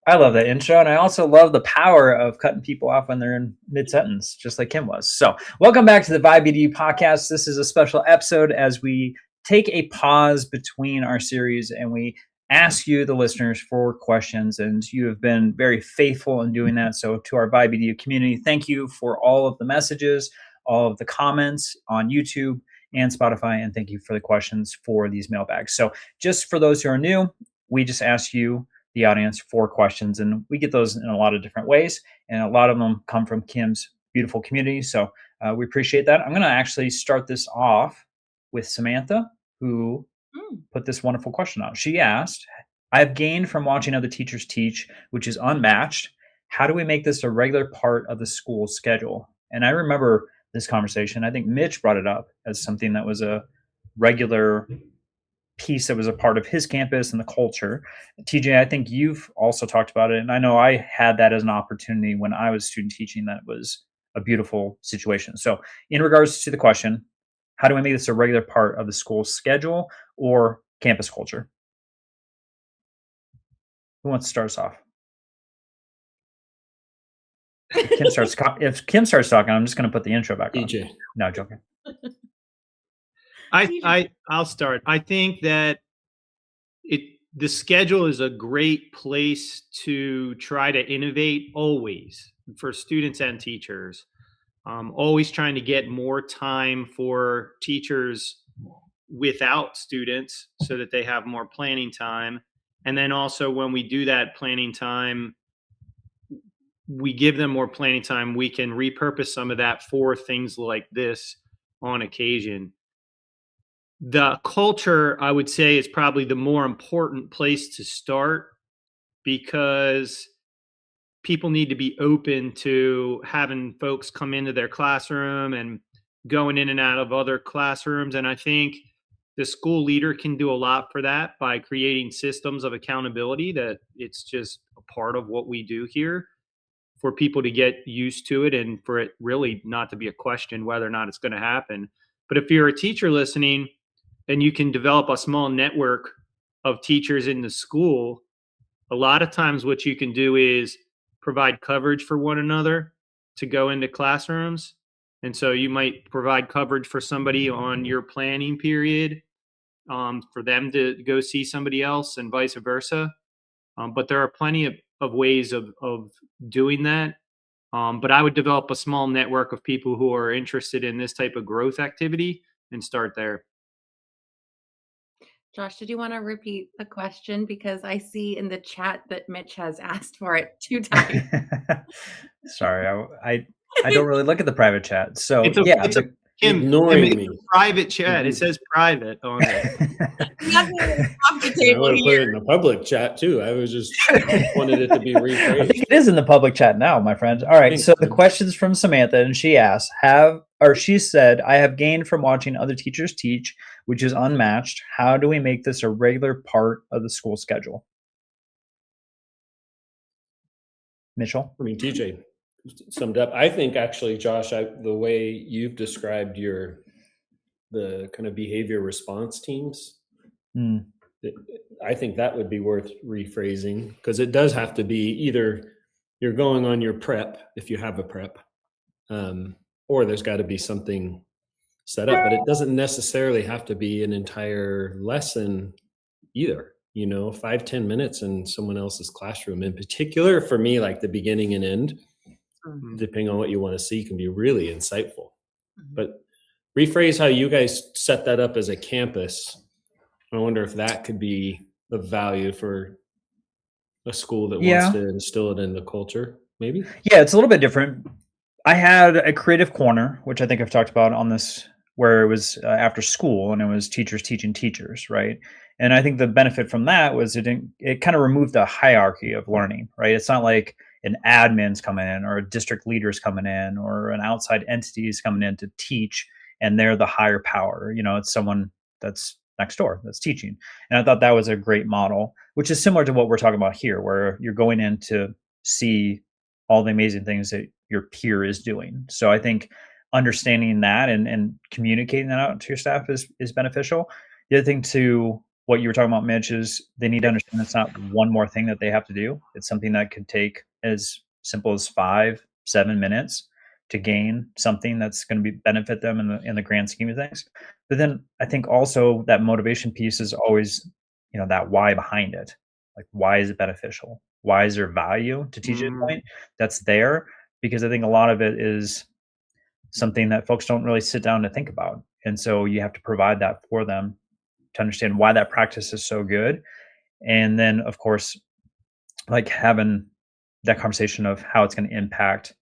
I love that intro, and I also love the power of cutting people off when they're in mid-sentence, just like Kim was. So welcome back to the VIBE Edu podcast. This is a special episode as we take a pause between our series and we ask you, the listeners, for questions, and you have been very faithful in doing that. So to our VIBE Edu community, thank you for all of the messages, all of the comments on YouTube and Spotify, and thank you for the questions for these mailbags. So just for those who are new, we just ask you, the audience, for questions, and we get those in a lot of different ways, and a lot of them come from Kim's beautiful community. So we appreciate that. I'm going to actually start this off with Samantha, who put this wonderful question out. She asked, I've gained from watching other teachers teach, which is unmatched. How do we make this a regular part of the school schedule? And I remember this conversation. I think Mitch brought it up as something that was a regular piece that was a part of his campus and the culture. TJ, I think you've also talked about it, and I know I had that as an opportunity when I was student teaching. That was a beautiful situation. So in regards to the question, how do we make this a regular part of the school schedule or campus culture? Who wants to start us off? If Kim starts talking, I'm just going to put the intro back on. DJ. No, joking. I'll start. I think that the schedule is a great place to try to innovate always for students and teachers. Always trying to get more time for teachers without students so that they have more planning time. And then also when we do that planning time, we give them more planning time, we can repurpose some of that for things like this on occasion. The culture, I would say, is probably the more important place to start because people need to be open to having folks come into their classroom and going in and out of other classrooms. And I think the school leader can do a lot for that by creating systems of accountability that it's just a part of what we do here for people to get used to it and for it really not to be a question whether or not it's going to happen. But if you're a teacher listening, and you can develop a small network of teachers in the school, a lot of times what you can do is provide coverage for one another to go into classrooms. And so you might provide coverage for somebody on your planning period, for them to go see somebody else and vice versa. But there are plenty of ways of doing that. But I would develop a small network of people who are interested in this type of growth activity and start there. Josh, did you want to repeat the question? Because I see in the chat that Mitch has asked for it 2 times. Sorry, I don't really look at the private chat. So Kim, ignoring me. Private chat. It says private on it. I would put it in the public chat too. I was just wanted it to be rephrased. I think it is in the public chat now, my friend. All right. So the question's from Samantha, and she asked, she said, I have gained from watching other teachers teach, which is unmatched. How do we make this a regular part of the school schedule? Mitchell? I mean, TJ summed up. I think actually, Josh, the way you've described the kind of behavior response teams, I think that would be worth rephrasing because it does have to be either you're going on your prep if you have a prep, or there's got to be something set up, but it doesn't necessarily have to be an entire lesson either. 5-10 minutes in someone else's classroom. In particular, for me, like the beginning and end, depending on what you want to see, can be really insightful. But rephrase how you guys set that up as a campus. I wonder if that could be of value for a school that wants to instill it in the culture, maybe? Yeah, it's a little bit different. I had a creative corner, which I think I've talked about on this, where it was after school and it was teachers teaching teachers, right? And I think the benefit from that was it kind of removed the hierarchy of learning, right? It's not like an admin's coming in or a district leader's coming in or an outside entity is coming in to teach and they're the higher power. It's someone that's next door that's teaching. And I thought that was a great model, which is similar to what we're talking about here, where you're going in to see all the amazing things that your peer is doing. So I think understanding that and communicating that out to your staff is beneficial. The other thing to what you were talking about, Mitch, is they need to understand it's not one more thing that they have to do. It's something that could take as simple as 5-7 minutes to gain something that's going to benefit them in the grand scheme of things. But then I think also that motivation piece is always, that why behind it. Like, why is it beneficial? Why is there value, to TJ's point, that's there? Because I think a lot of it is something that folks don't really sit down to think about. And so you have to provide that for them to understand why that practice is so good. And then, of course, like having that conversation of how it's going to impact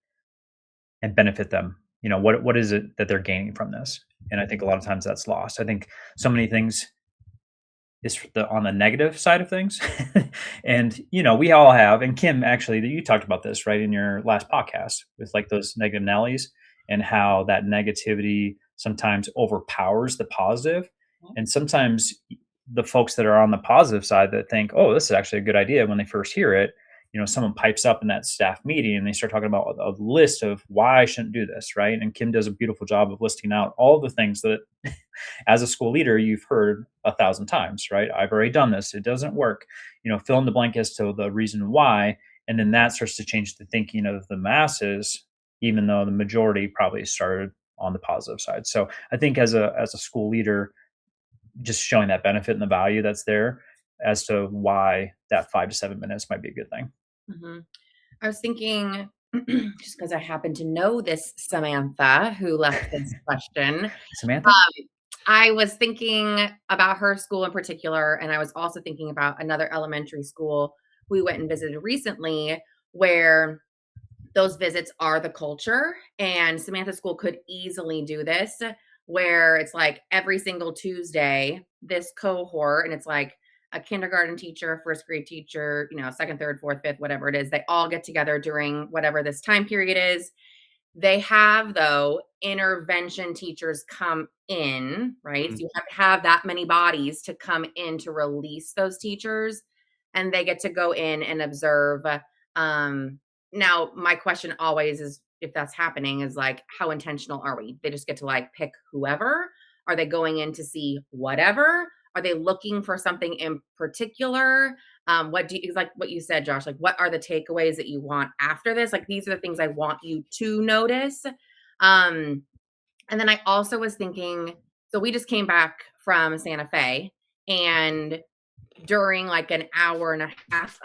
and benefit them. What is it that they're gaining from this? And I think a lot of times that's lost. I think so many things is on the negative side of things. And, we all have, and Kim, actually, you talked about this, right, in your last podcast with like those negative Nellies and how that negativity sometimes overpowers the positive. And sometimes the folks that are on the positive side that think, oh, this is actually a good idea, when they first hear it, someone pipes up in that staff meeting and they start talking about a list of why I shouldn't do this, right? And Kim does a beautiful job of listing out all the things that as a school leader you've heard 1,000 times, right? I've already done this, it doesn't work, fill in the blank as to the reason why. And then that starts to change the thinking of the masses, even though the majority probably started on the positive side. So I think as a school leader, just showing that benefit and the value that's there as to why that 5 to 7 minutes might be a good thing. Mm-hmm. I was thinking, just because I happen to know this Samantha who left this question. Samantha? I was thinking about her school in particular, and I was also thinking about another elementary school we went and visited recently, where those visits are the culture. And Samantha's school could easily do this, where it's like every single Tuesday, this cohort, and it's like a kindergarten teacher, first grade teacher, second, third, fourth, fifth, whatever it is, they all get together during whatever this time period is. They have, though, intervention teachers come in, right? So you have to have that many bodies to come in to release those teachers, and they get to go in and observe. Now, my question always is, if that's happening, is like, how intentional are we? They just get to like pick whoever? Are they going in to see whatever? Are they looking for something in particular? What do you, like what you said, Josh, like what are the takeaways that you want after this? Like, these are the things I want you to notice. And then I also was thinking, so we just came back from Santa Fe, and during like an hour and a half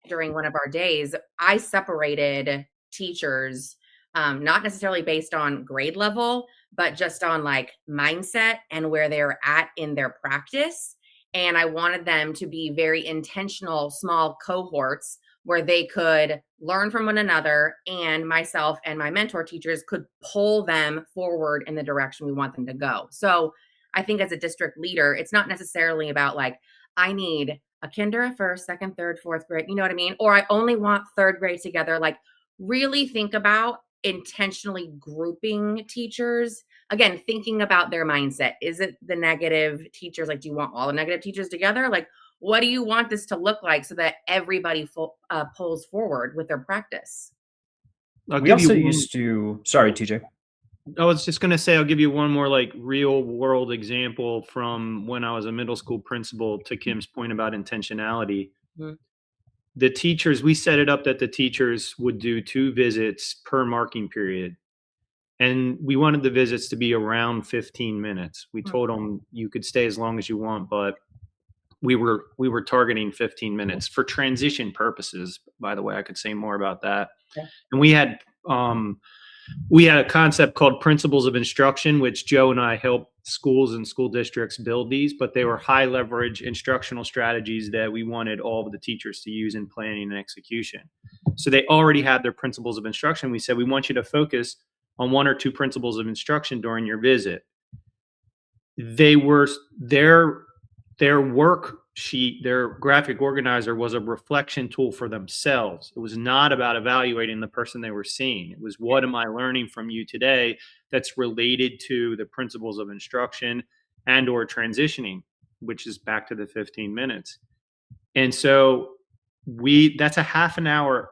during one of our days, I separated teachers, not necessarily based on grade level, but just on like mindset and where they're at in their practice. And I wanted them to be very intentional, small cohorts where they could learn from one another, and myself and my mentor teachers could pull them forward in the direction we want them to go. So I think as a district leader, it's not necessarily about like, I need a kinder, a first, second, third, fourth grade, you know what I mean? Or I only want third grade together. Like, really think about intentionally grouping teachers. Again, thinking about their mindset. Is it the negative teachers? Like, do you want all the negative teachers together? Like, what do you want this to look like so that everybody pulls forward with their practice? We also used to, sorry, TJ. I was just going to say, I'll give you one more like real world example from when I was a middle school principal, to Kim's point about intentionality. Mm-hmm. The teachers, we set it up that the teachers would do 2 visits per marking period. And we wanted the visits to be around 15 minutes. We told them you could stay as long as you want, but we were targeting 15 minutes for transition purposes. By the way, I could say more about that. Okay. And we had a concept called principles of instruction, which Joe and I helped schools and school districts build these, but they were high leverage instructional strategies that we wanted all of the teachers to use in planning and execution. So they already had their principles of instruction. We said, we want you to focus on 1 or 2 principles of instruction during your visit. They were their worksheet, their graphic organizer was a reflection tool for themselves. It was not about evaluating the person they were seeing. It was, what am I learning from you today that's related to the principles of instruction and or transitioning, which is back to the 15 minutes. And so that's a half an hour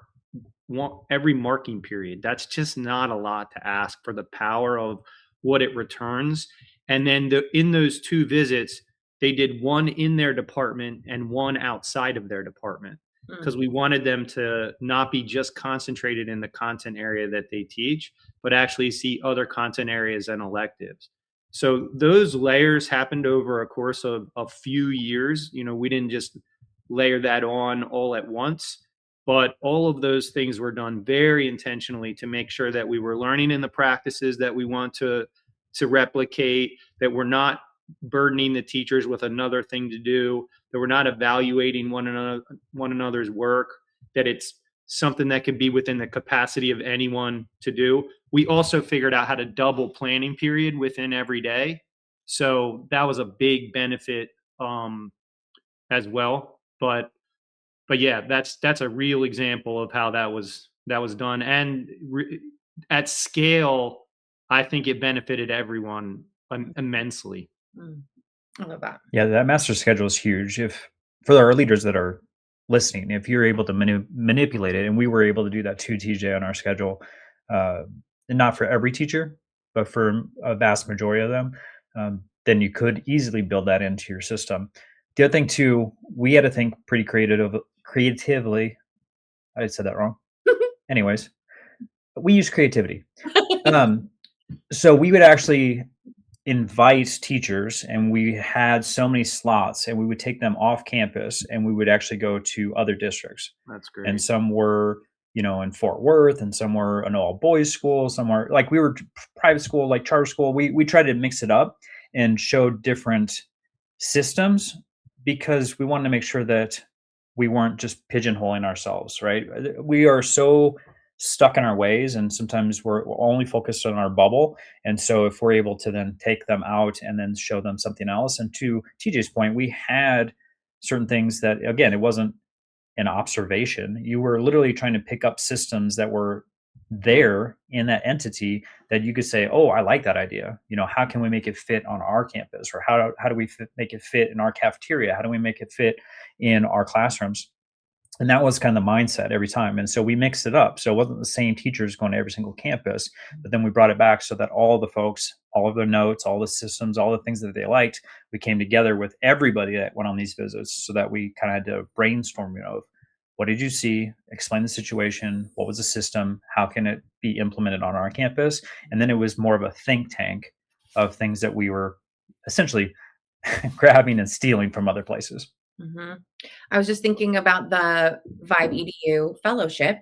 every marking period. That's just not a lot to ask for the power of what it returns. And then in those 2 visits, they did one in their department and one outside of their department, because we wanted them to not be just concentrated in the content area that they teach, but actually see other content areas and electives. So those layers happened over a course of a few years. We didn't just layer that on all at once, but all of those things were done very intentionally to make sure that we were learning in the practices that we want to replicate, that we're not burdening the teachers with another thing to do, that we're not evaluating one another's work, that it's something that could be within the capacity of anyone to do. We also figured out how to double planning period within every day. So that was a big benefit as well. But yeah, that's a real example of how that was done. And at scale, I think it benefited everyone immensely. I love that. Yeah, that master schedule is huge. If for our leaders that are listening, if you're able to manipulate it, and we were able to do that too, TJ, on our schedule, and not for every teacher, but for a vast majority of them, then you could easily build that into your system. The other thing too, we had to think pretty creatively. I said that wrong. Anyways, we use creativity. So we would actually invite teachers, and we had so many slots, and we would take them off campus, and we would actually go to other districts. That's great. And some were, in Fort Worth, and some were an all boys school, some were like, we were private school, like charter school. We tried to mix it up and show different systems, because we wanted to make sure that we weren't just pigeonholing ourselves, right? We are so stuck in our ways, and sometimes we're only focused on our bubble. And so if we're able to then take them out and then show them something else, and to TJ's point, we had certain things that, again, it wasn't an observation. You were literally trying to pick up systems that were there in that entity that you could say, oh, I like that idea. How can we make it fit on our campus? Or how do we make it fit in our cafeteria? How do we make it fit in our classrooms? And that was kind of the mindset every time. And so we mixed it up. So it wasn't the same teachers going to every single campus, but then we brought it back so that all the folks, all of their notes, all the systems, all the things that they liked, we came together with everybody that went on these visits, so that we kind of had to brainstorm, what did you see? Explain the situation. What was the system? How can it be implemented on our campus? And then it was more of a think tank of things that we were essentially grabbing and stealing from other places. Mm-hmm. I was just thinking about the VIBE Edu fellowship,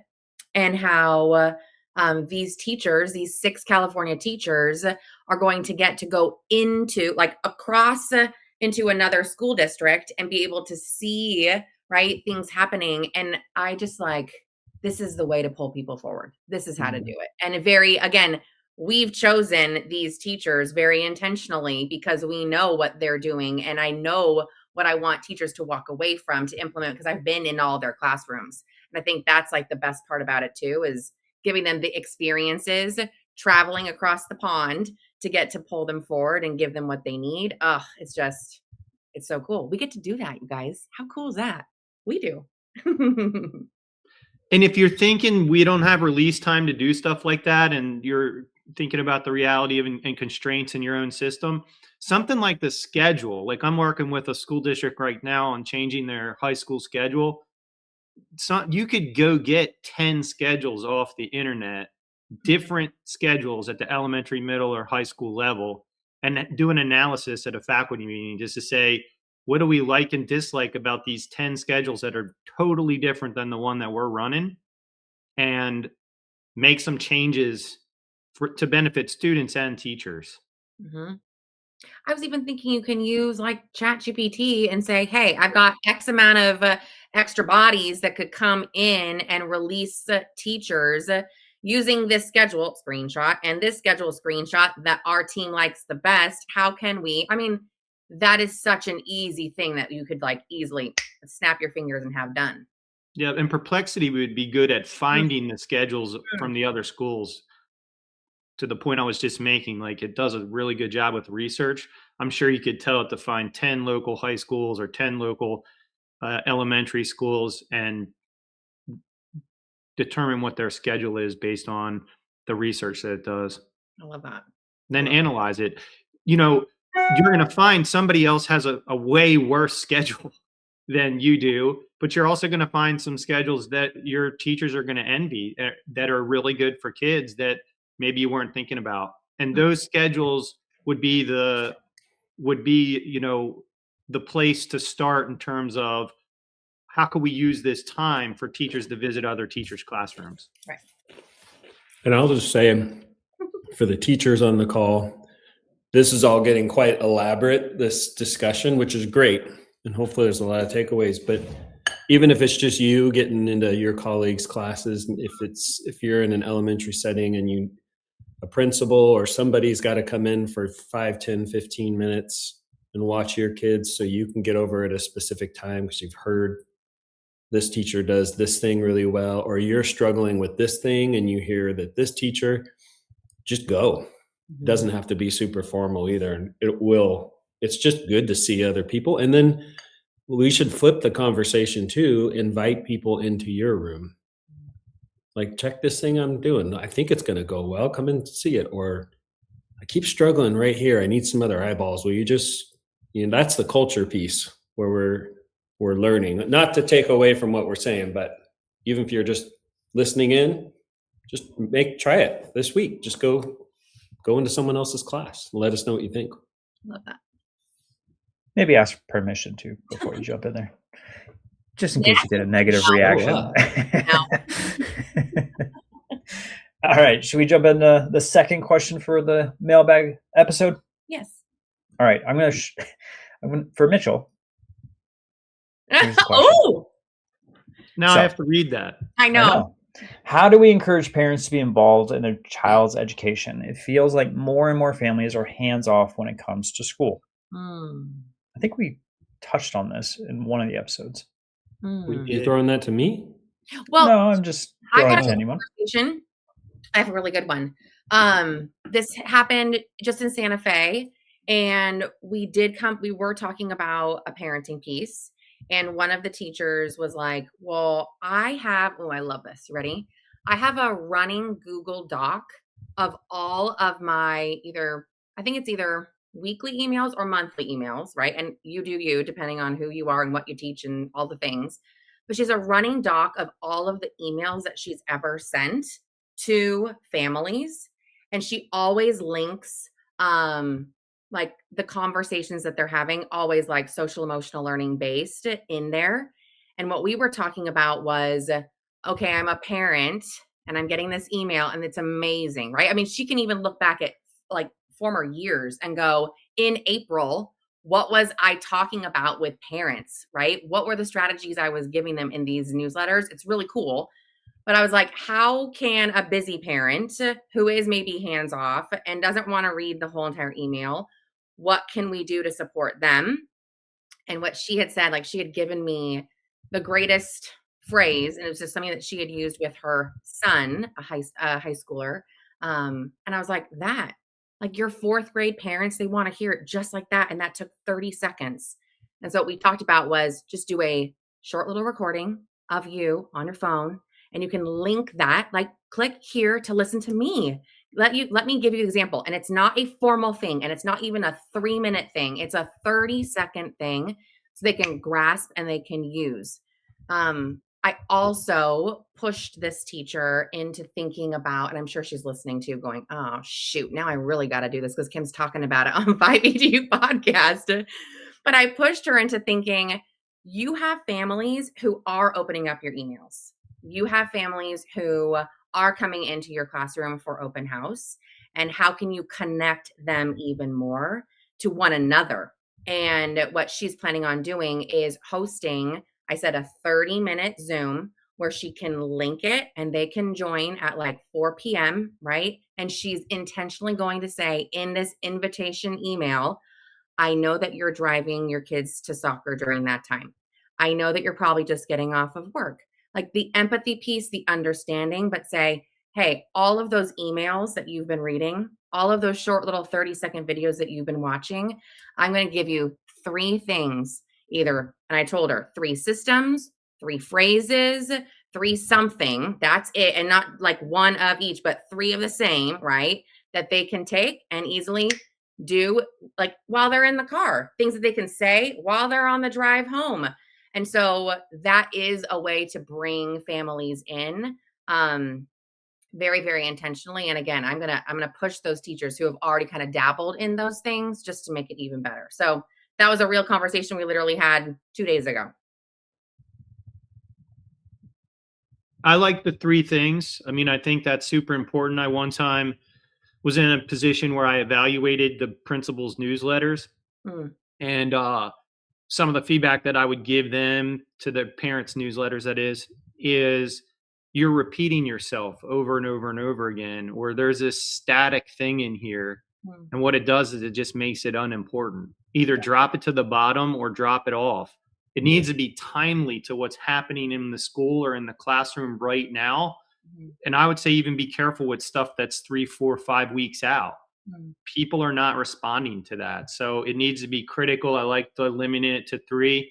and how these teachers, these 6 California teachers, are going to get to go into, like, across into another school district and be able to see, right, things happening. And I just this is the way to pull people forward. This is how to do it. And again, we've chosen these teachers very intentionally, because we know what they're doing, and I know what I want teachers to walk away from to implement, because I've been in all their classrooms. And I think that's the best part about it too, is giving them the experiences, traveling across the pond to get to pull them forward and give them what they need. It's so cool. We get to do that, you guys. How cool is that? We do. And if you're thinking we don't have release time to do stuff like that, and you're thinking about the reality of and constraints in your own system, something like the schedule, like I'm working with a school district right now on changing their high school schedule. You could go get 10 schedules off the internet, different schedules at the elementary, middle, or high school level, and do an analysis at a faculty meeting just to say, what do we like and dislike about these 10 schedules that are totally different than the one that we're running, and make some changes to benefit students and teachers. Mm-hmm. I was even thinking you can use like ChatGPT and say, hey, I've got X amount of extra bodies that could come in and release teachers using this schedule screenshot and this schedule screenshot that our team likes the best. How can we? I mean, that is such an easy thing that you could easily snap your fingers and have done. Yeah, and Perplexity would be good at finding the schedules from the other schools. To the point I was just making, it does a really good job with research. I'm sure you could tell it to find 10 local high schools or 10 local elementary schools and determine what their schedule is based on the research that it does. I love that. Then analyze it. you're going to find somebody else has a way worse schedule than you do, but you're also going to find some schedules that your teachers are going to envy that are really good for kids that maybe you weren't thinking about. And those schedules would be the place to start in terms of how can we use this time for teachers to visit other teachers' classrooms. Right. And I'll just say, for the teachers on the call, this is all getting quite elaborate, this discussion, which is great. And hopefully there's a lot of takeaways. But even if it's just you getting into your colleagues' classes, if you're in an elementary setting and a principal or somebody's got to come in for 5, 10, 15 minutes and watch your kids so you can get over at a specific time because you've heard this teacher does this thing really well, or you're struggling with this thing and you hear that this teacher, just go. It doesn't have to be super formal either. And it's just good to see other people. And then we should flip the conversation too, invite people into your room. Like, check this thing I'm doing. I think it's going to go well. Come and see it. Or I keep struggling right here. I need some other eyeballs. Will you just, that's the culture piece where we're learning, not to take away from what we're saying, but even if you're just listening in, just try it this week. Just go into someone else's class and let us know what you think. Love that. Maybe ask permission too before you jump in there, just in case you get a negative reaction. All right, should we jump into the second question for the mailbag episode? Yes. All right, I'm gonna for Mitchell. Oh, now I have to read that. I know. How do we encourage parents to be involved in their child's education? It feels like more and more families are hands-off when it comes to school. I think we touched on this in one of the episodes. You throwing that to me? Well, no, I'm just throwing it to anyone. I have a really good one. This happened just in Santa Fe, and we were talking about a parenting piece. And one of the teachers was like, well, I love this. Ready? I have a running Google Doc of all of my I think it's either weekly emails or monthly emails, right? And you do you, depending on who you are and what you teach and all the things. But she's a running doc of all of the emails that she's ever sent to families. And she always links like the conversations that they're having, always like social emotional learning based in there. And what we were talking about was, okay, I'm a parent and I'm getting this email and it's amazing, right? I mean, she can even look back at like former years and go, in April, what was I talking about with parents, right? What were the strategies I was giving them in these newsletters? It's really cool. But I was like, how can a busy parent who is maybe hands off and doesn't want to read the whole entire email, what can we do to support them? And what she had said, like she had given me the greatest phrase, and it was just something that she had used with her son, a high schooler. And I was like, like your fourth grade parents, they want to hear it just like that. And that took 30 seconds. And so what we talked about was just do a short little recording of you on your phone. And you can link that, like click here to listen to me. Let me give you an example. And it's not a formal thing. And it's not even a 3-minute thing. It's a 30-second thing so they can grasp and they can use. I also pushed this teacher into thinking about, and I'm sure she's listening to going, oh, shoot, now I really got to do this because Kim's talking about it on VIBE Edu podcast. But I pushed her into thinking, you have families who are opening up your emails. You have families who are coming into your classroom for open house. And how can you connect them even more to one another? And what she's planning on doing is hosting, I said, a 30-minute Zoom where she can link it and they can join at like 4 p.m., right? And she's intentionally going to say in this invitation email, I know that you're driving your kids to soccer during that time. I know that you're probably just getting off of work. Like the empathy piece, the understanding, but say, hey, all of those emails that you've been reading, all of those short little 30-second videos that you've been watching, I'm going to give you 3 things either. And I told her 3 systems, 3 phrases, 3 something. That's it. And not like one of each, but 3 of the same, right? That they can take and easily do, like while they're in the car, things that they can say while they're on the drive home. And so that is a way to bring families in, very, very intentionally. And again, I'm gonna push those teachers who have already kind of dabbled in those things just to make it even better. So that was a real conversation we literally had 2 days ago. I like the 3 things. I mean, I think that's super important. I one time was in a position where I evaluated the principal's newsletters, and some of the feedback that I would give them to their parents' newsletters, that is you're repeating yourself over and over and over again, or there's this static thing in here. And what it does is it just makes it unimportant. Either drop it to the bottom or drop it off. It needs to be timely to what's happening in the school or in the classroom right now. And I would say even be careful with stuff that's 3, 4, 5 weeks out. People are not responding to that. So it needs to be critical. I like to limit it to 3.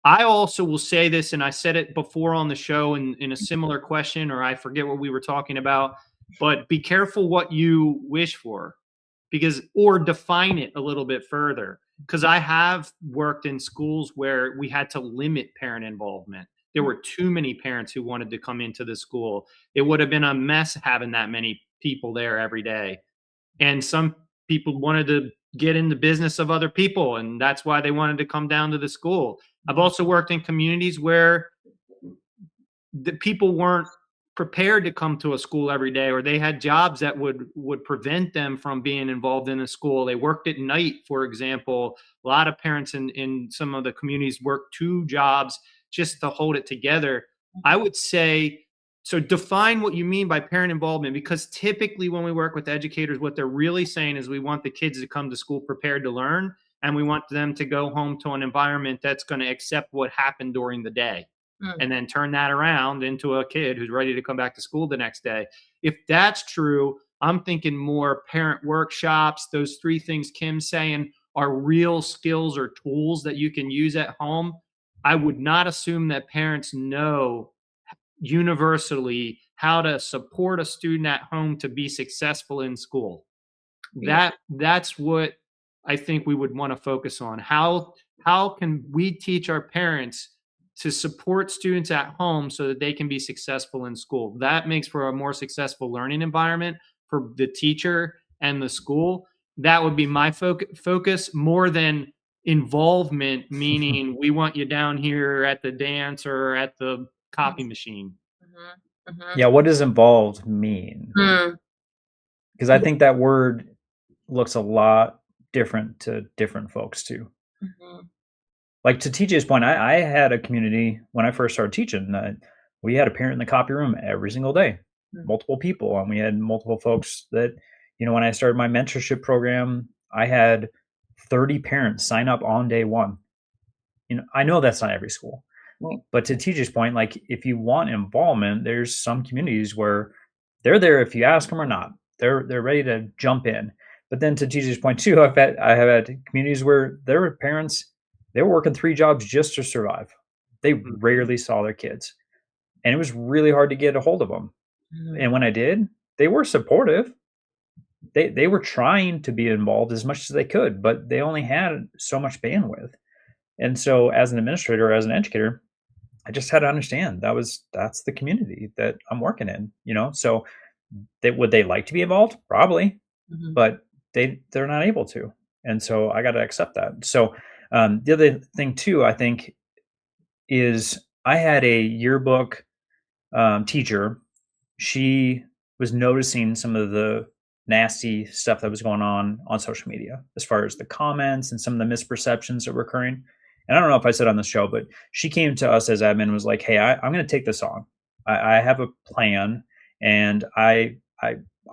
I also will say this, and I said it before on the show in a similar question, or I forget what we were talking about, but be careful what you wish for, or define it a little bit further. Because I have worked in schools where we had to limit parent involvement. There were too many parents who wanted to come into the school. It would have been a mess having that many people there every day. And some people wanted to get in the business of other people, and that's why they wanted to come down to the school. I've also worked in communities where the people weren't prepared to come to a school every day, or they had jobs that would prevent them from being involved in a school. They worked at night, for example. A lot of parents in some of the communities worked 2 jobs just to hold it together. I would say, so define what you mean by parent involvement, because typically when we work with educators, what they're really saying is we want the kids to come to school prepared to learn, and we want them to go home to an environment that's going to accept what happened during the day. And then turn that around into a kid who's ready to come back to school the next day. If that's true, I'm thinking more parent workshops. Those 3 things Kim's saying are real skills or tools that you can use at home. I would not assume that parents know universally how to support a student at home to be successful in school. That's what I think we would want to focus on. How can we teach our parents to support students at home so that they can be successful in school? That makes for a more successful learning environment for the teacher and the school. That would be my focus more than involvement, meaning we want you down here at the dance or at the copy machine. Yeah, what does involved mean? Because I think that word looks a lot different to different folks too. Like to TJ's point, I had a community when I first started teaching. We had a parent in the copy room every single day, multiple people, and we had multiple folks that, when I started my mentorship program, I had 30 parents sign up on day 1. I know that's not every school, but to TJ's point, like if you want involvement, there's some communities where they're there if you ask them or not. They're ready to jump in. But then to TJ's point too, I have had communities where there were parents. They were working 3 jobs just to survive. They rarely saw their kids. And it was really hard to get a hold of them. And when I did, they were supportive. They were trying to be involved as much as they could, but they only had so much bandwidth. And so as an administrator, as an educator, I just had to understand that's the community that I'm working in, So would they like to be involved? Probably, but they're not able to. And so I got to accept that. So the other thing too, I think, is I had a yearbook teacher. She was noticing some of the nasty stuff that was going on social media, as far as the comments and some of the misperceptions that were occurring. And I don't know if I said on the show, but she came to us as admin and was like, "Hey, I'm going to take this on. I have a plan, and I'm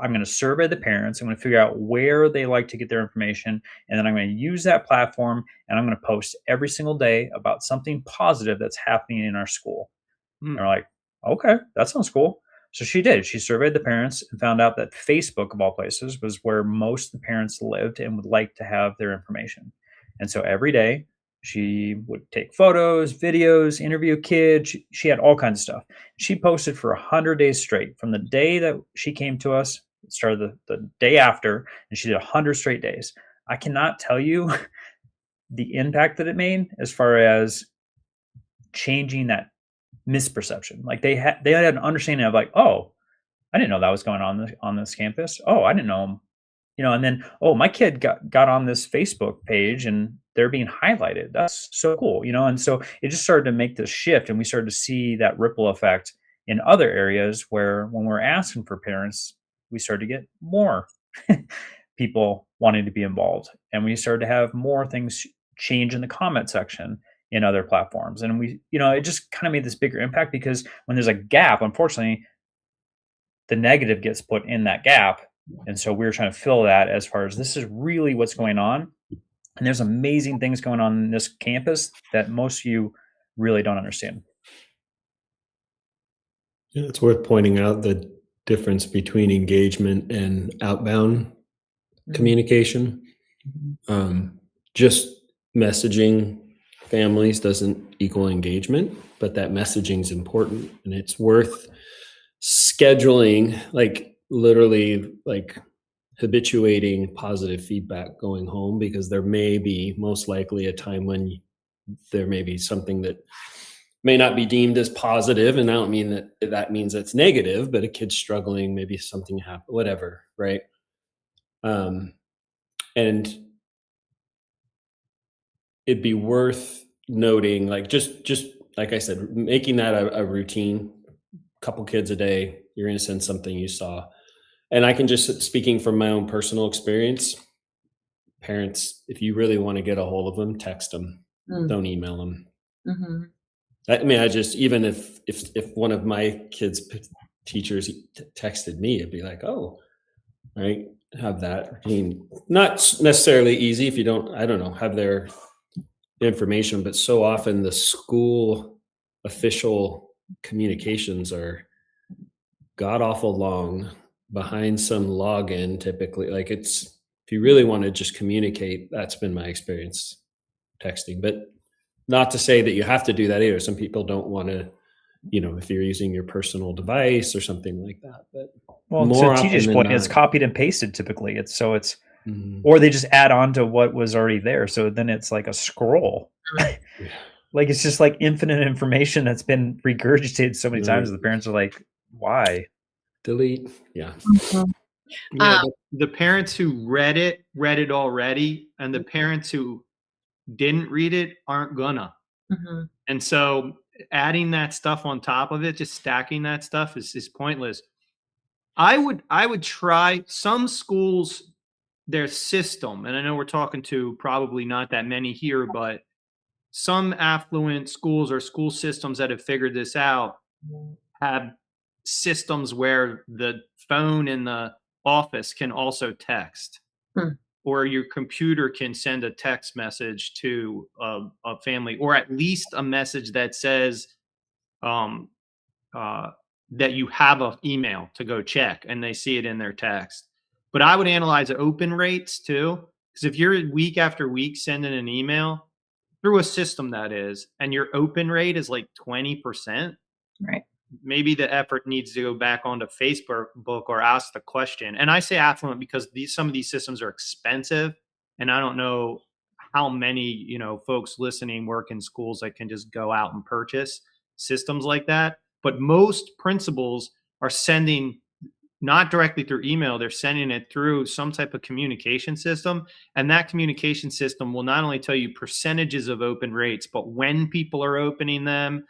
going to survey the parents. I'm going to figure out where they like to get their information. And then I'm going to use that platform, and I'm going to post every single day about something positive that's happening in our school." And we're like, "Okay, that sounds cool." So she did. She surveyed the parents and found out that Facebook, of all places, was where most of the parents lived and would like to have their information. And so every day she would take photos, videos, interview kids. She had all kinds of stuff. She posted for 100 days straight from the day that she came to us. It started the day after, and she did 100 straight days. I cannot tell you the impact that it made as far as changing that misperception. Like they had an understanding of like, oh, I didn't know that was going on this campus. Oh, I didn't know, and then, oh, my kid got on this Facebook page and they're being highlighted. That's so cool, and so it just started to make this shift, and we started to see that ripple effect in other areas where when we're asking for parents, we started to get more people wanting to be involved, and we started to have more things change in the comment section in other platforms. And we, it just kind of made this bigger impact, because when there's a gap, unfortunately, the negative gets put in that gap. And so we were trying to fill that as far as this is really what's going on. And there's amazing things going on in this campus that most of you really don't understand. Yeah, it's worth pointing out the difference between engagement and outbound communication. Just messaging families doesn't equal engagement, but that messaging is important, and it's worth scheduling, like literally like habituating positive feedback going home, because there may be most likely a time when there may be something that may not be deemed as positive. And I don't mean that means it's negative, but a kid's struggling, maybe something happened, whatever, right? And it'd be worth noting, like just like I said, making that a routine. Couple kids a day, you're going to send something you saw. And I can just, speaking from my own personal experience, parents, if you really want to get a hold of them, text them. Don't email them. I mean, I just, even if one of my kids' teachers texted me, it'd be like, oh, right, have that routine. Not necessarily easy if you don't, I don't know, have their information, but so often the school official communications are god awful long behind some login, typically. Like, it's, if you really want to just communicate, that's been my experience, texting. But not to say that you have to do that either. Some people don't want to, if you're using your personal device or something like that. But well, more to TJ's point, it's copied and pasted typically. Or they just add on to what was already there. So then it's like a scroll. Like, it's just like infinite information that's been regurgitated so many times. The parents are like, why? Delete. Yeah. Yeah, the parents who read it already, and the parents who didn't read it aren't gonna. And so adding that stuff on top of it, just stacking that stuff is pointless. I would try some schools, their system, and I know we're talking to probably not that many here, but some affluent schools or school systems that have figured this out have systems where the phone in the office can also text, or your computer can send a text message to a family, or at least a message that says that you have an email to go check, and they see it in their text. But I would analyze open rates too, because if you're week after week sending an email through a system, that is, and your open rate is like 20%, right? Maybe the effort needs to go back onto Facebook or ask the question. And I say affluent because some of these systems are expensive, and I don't know how many folks listening work in schools that can just go out and purchase systems like that. But most principals are sending not directly through email, they're sending it through some type of communication system. And that communication system will not only tell you percentages of open rates, but when people are opening them.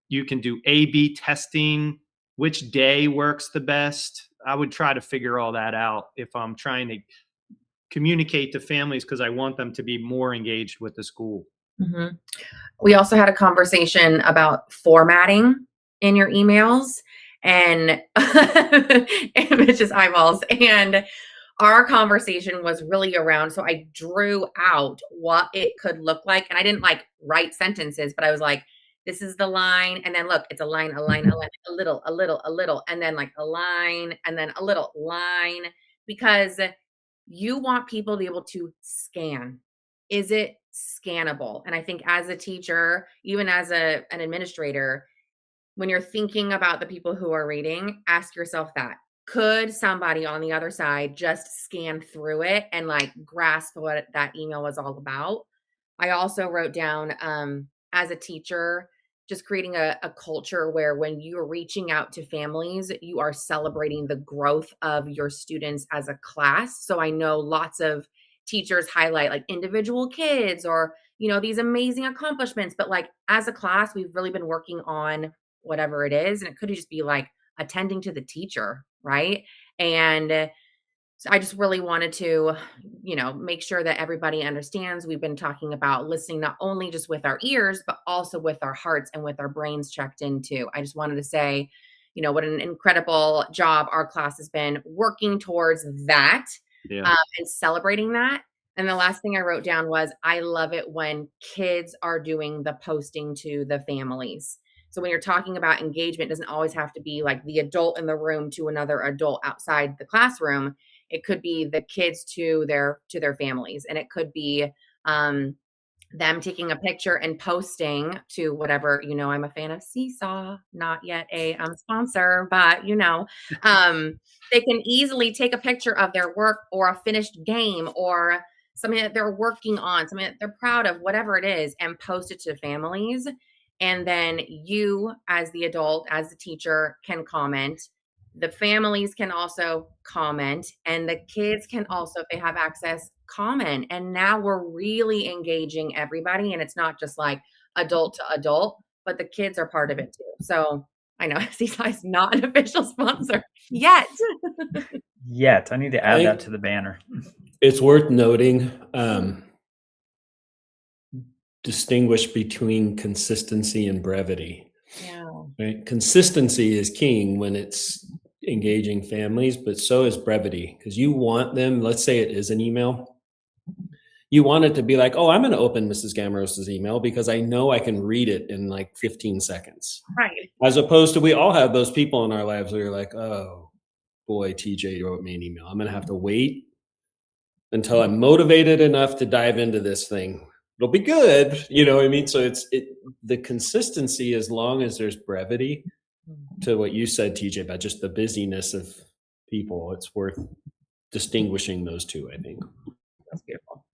You can do A/B testing, which day works the best. I would try to figure all that out if I'm trying to communicate to families, because I want them to be more engaged with the school. We also had a conversation about formatting in your emails, and Mitch's eyeballs. And our conversation was really around, so I drew out what it could look like. And I didn't like write sentences, but I was like, this is the line. And then look, it's a line, a little, and then like a line, and then a little line, because you want people to be able to scan. Is it scannable? And I think as a teacher, even as an administrator, when you're thinking about the people who are reading, ask yourself that. could somebody on the other side just scan through it and like grasp what that email was all about? I also wrote down, as a teacher, just creating a culture where when you're reaching out to families, you are celebrating the growth of your students as a class. So I know lots of teachers highlight like individual kids or, these amazing accomplishments, but like as a class, we've really been working on whatever it is. And it could just be like attending to the teacher, right? And so I just really wanted to, make sure that everybody understands we've been talking about listening not only just with our ears, but also with our hearts and with our brains checked in too. I just wanted to say, what an incredible job our class has been working towards that, and celebrating that. And the last thing I wrote down was, I love it when kids are doing the posting to the families. So when you're talking about engagement, it doesn't always have to be like the adult in the room to another adult outside the classroom. It could be the kids to their families, and it could be them taking a picture and posting to whatever. I'm a fan of Seesaw, not yet a sponsor, but they can easily take a picture of their work or a finished game or something that they're working on, something that they're proud of, whatever it is, and post it to families. And then you, as the adult, as the teacher, can comment. The families can also comment, and the kids can also, if they have access, comment. And now we're really engaging everybody, and it's not just like adult to adult, but the kids are part of it too. So I know Seaside is not an official sponsor yet. Yet. I need to add that to the banner. It's worth noting, distinguish between consistency and brevity. Yeah. Right? Consistency is king when it's engaging families, but so is brevity, because you want them, let's say it is an email, you want it to be like, oh, I'm going to open Mrs. Gamaros's email because I know I can read it in like 15 seconds. Right. As opposed to, we all have those people in our lives where you're like, oh boy, TJ wrote me an email. I'm going to have to wait until I'm motivated enough to dive into this thing. It'll be good. You know what I mean? So the consistency, as long as there's brevity, to what you said, TJ, about just the busyness of people, it's worth distinguishing those two, I think. That's beautiful.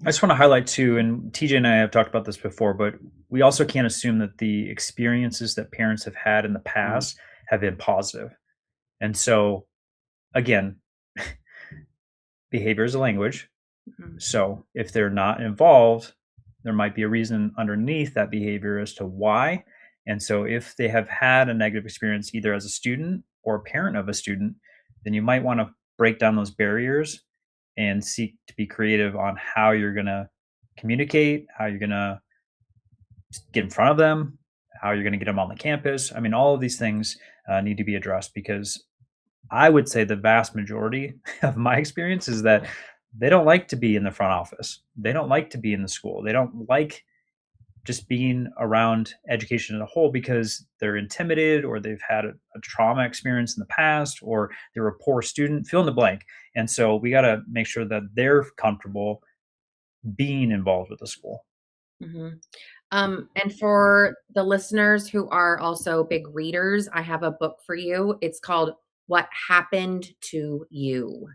I just want to highlight too, and TJ and I have talked about this before, but we also can't assume that the experiences that parents have had in the past have been positive. And so, again, behavior is a language. So if they're not involved, there might be a reason underneath that behavior as to why. And so if they have had a negative experience either as a student or a parent of a student, then you might want to break down those barriers and seek to be creative on how you're going to communicate, how you're going to get in front of them, how you're going to get them on the campus. I mean, all of these things need to be addressed, because I would say the vast majority of my experience is that they don't like to be in the front office. They don't like to be in the school. They don't like just being around education as a whole because they're intimidated, or they've had a trauma experience in the past, or they're a poor student, fill in the blank. And so we got to make sure that they're comfortable being involved with the school. Mm-hmm. And for the listeners who are also big readers, I have a book for you. It's called What Happened to You.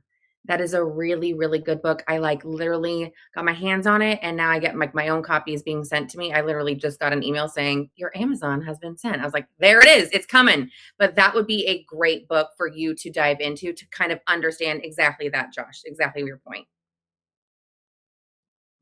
That is a really, really good book. I literally got my hands on it, and now I get my own copies being sent to me. I literally just got an email saying your Amazon has been sent. I was like, there it is. It's coming. But that would be a great book for you to dive into to kind of understand exactly that, Josh, exactly your point.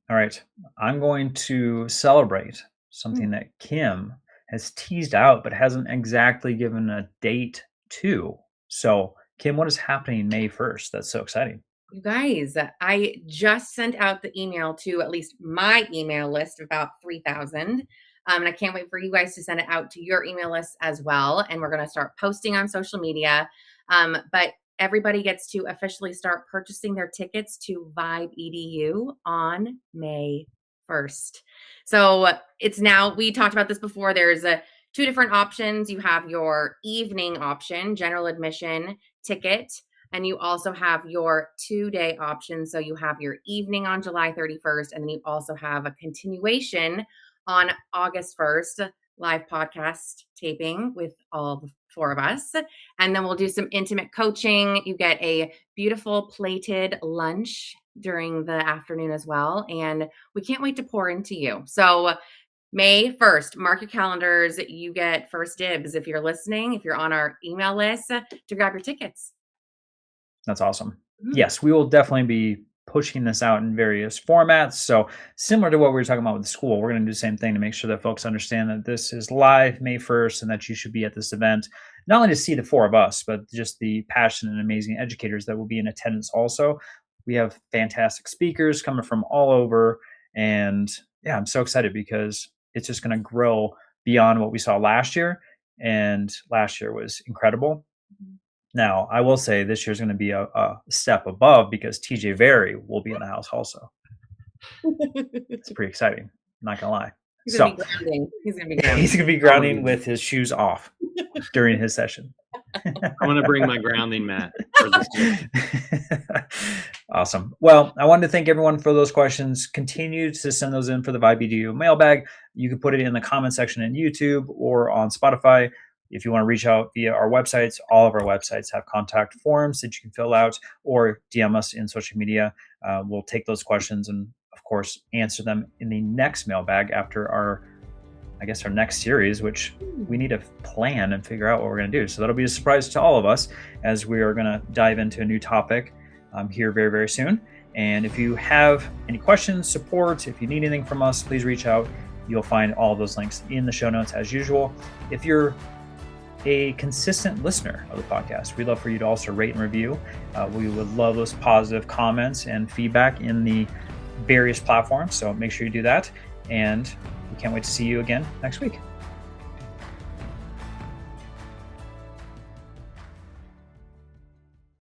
All right. I'm going to celebrate something that Kim has teased out, but hasn't exactly given a date to. So, Kim, what is happening May 1st? That's so exciting. You guys, I just sent out the email to at least my email list of about 3,000. And I can't wait for you guys to send it out to your email list as well. And we're going to start posting on social media. But everybody gets to officially start purchasing their tickets to VIBE Edu on May 1st. So it's now, we talked about this before. There's two different options. You have your evening option, general admission ticket, and you also have your 2-day option. So you have your evening on July 31st, and then you also have a continuation on August 1st, live podcast taping with all the 4 of us. And then we'll do some intimate coaching. You get a beautiful plated lunch during the afternoon as well. And we can't wait to pour into you. So May 1st, mark your calendars. You get first dibs if you're listening, if you're on our email list, to grab your tickets. That's awesome. Yes, we will definitely be pushing this out in various formats. So similar to what we were talking about with the school, we're going to do the same thing to make sure that folks understand that this is live May 1st and that you should be at this event, not only to see the 4 of us, but just the passionate and amazing educators that will be in attendance also. We have fantastic speakers coming from all over. And yeah, I'm so excited because it's just going to grow beyond what we saw last year. And last year was incredible. Now, I will say this year's going to be a step above because TJ Very will be in the house also. It's pretty exciting. Not going to lie. He's going to be grounding. He's going to be grounding with his shoes off during his session. I'm going to bring my grounding mat for this. Awesome. Well, I wanted to thank everyone for those questions. Continue to send those in for the VIBE Edu mailbag. You can put it in the comment section in YouTube or on Spotify. If you want to reach out via our websites, all of our websites have contact forms that you can fill out or DM us in social media. We'll take those questions and, of course, answer them in the next mailbag after our next series, which we need to plan and figure out what we're going to do. So that'll be a surprise to all of us as we are going to dive into a new topic here very, very soon. And if you have any questions, support, if you need anything from us, please reach out. You'll find all of those links in the show notes as usual. If you're a consistent listener of the podcast, we'd love for you to also rate and review. We would love those positive comments and feedback in the various platforms. So make sure you do that. And we can't wait to see you again next week.